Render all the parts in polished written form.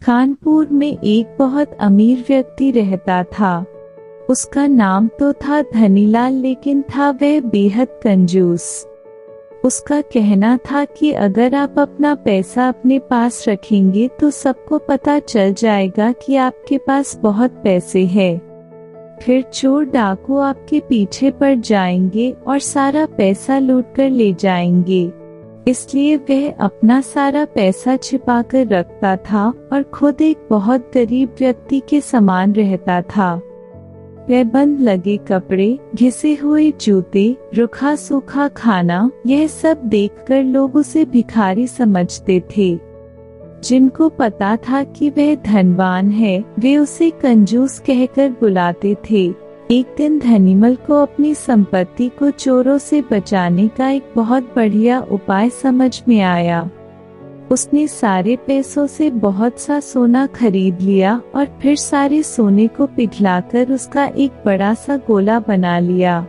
कानपुर में एक बहुत अमीर व्यक्ति रहता था। उसका नाम तो था धनीलाल, लेकिन था वह बेहद कंजूस। उसका कहना था कि अगर आप अपना पैसा अपने पास रखेंगे तो सबको पता चल जाएगा कि आपके पास बहुत पैसे हैं। फिर चोर डाकू आपके पीछे पड़ जाएंगे और सारा पैसा लूट कर ले जाएंगे। इसलिए वह अपना सारा पैसा छिपा कर रखता था और खुद एक बहुत गरीब व्यक्ति के समान रहता था। वह बंद लगे कपड़े, घिसे हुए जूते, रूखा सूखा खाना, यह सब देखकर लोग उसे भिखारी समझते थे। जिनको पता था कि वह धनवान है, वे उसे कंजूस कहकर बुलाते थे। एक दिन धनीमल को अपनी संपत्ति को चोरों से बचाने का एक बहुत बढ़िया उपाय समझ में आया। उसने सारे पैसों से बहुत सा सोना खरीद लिया और फिर सारे सोने को पिघलाकर उसका एक बड़ा सा गोला बना लिया।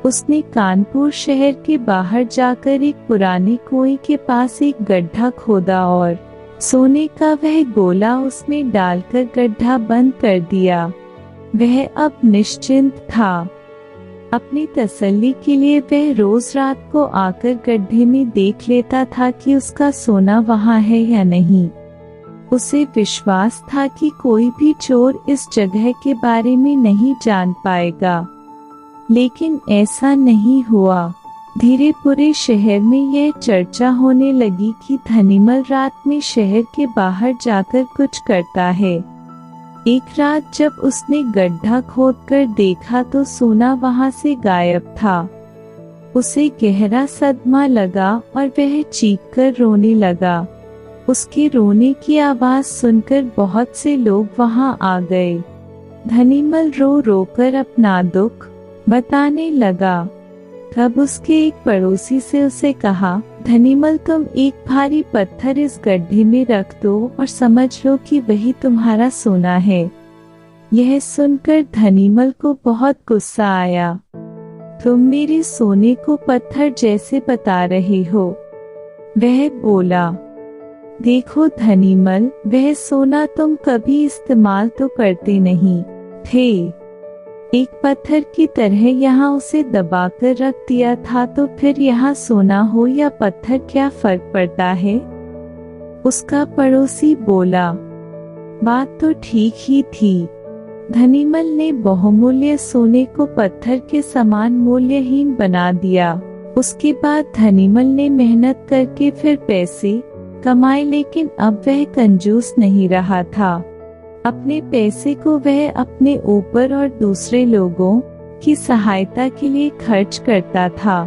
उसने कानपुर शहर के बाहर जाकर एक पुराने कुएं के पास एक गड्ढा खोदा और सोने का वह गोला उसमें डालकर गड्ढा बंद कर दिया। वह अब निश्चिंत था। अपनी तसल्ली के लिए वह रोज रात को आकर गड्ढे में देख लेता था कि उसका सोना वहाँ है या नहीं। उसे विश्वास था कि कोई भी चोर इस जगह के बारे में नहीं जान पाएगा, लेकिन ऐसा नहीं हुआ। धीरे पूरे शहर में यह चर्चा होने लगी कि धनीमल रात में शहर के बाहर जाकर कुछ करता है। एक रात जब उसने गड्ढा खोदकर देखा तो सोना वहां से गायब था। उसे गहरा सदमा लगा और वह चीखकर रोने लगा। उसके रोने की आवाज सुनकर बहुत से लोग वहां आ गए। धनीमल रो रो कर अपना दुख बताने लगा। तब उसके एक पड़ोसी से उसे कहा, धनीमल तुम एक भारी पत्थर इस गड्ढे में रख दो और समझ लो कि वही तुम्हारा सोना है। यह सुनकर धनीमल को बहुत गुस्सा आया। तुम मेरे सोने को पत्थर जैसे बता रहे हो। वह बोला, देखो धनीमल, वह सोना तुम कभी इस्तेमाल तो करते नहीं थे। एक पत्थर की तरह यहाँ उसे दबाकर रख दिया था, तो फिर यहाँ सोना हो या पत्थर क्या फर्क पड़ता है? उसका पड़ोसी बोला, बात तो ठीक ही थी। धनीमल ने बहुमूल्य सोने को पत्थर के समान मूल्यहीन बना दिया। उसके बाद धनीमल ने मेहनत करके फिर पैसे कमाए, लेकिन अब वह कंजूस नहीं रहा था। अपने पैसे को वह अपने ऊपर और दूसरे लोगों की सहायता के लिए खर्च करता था।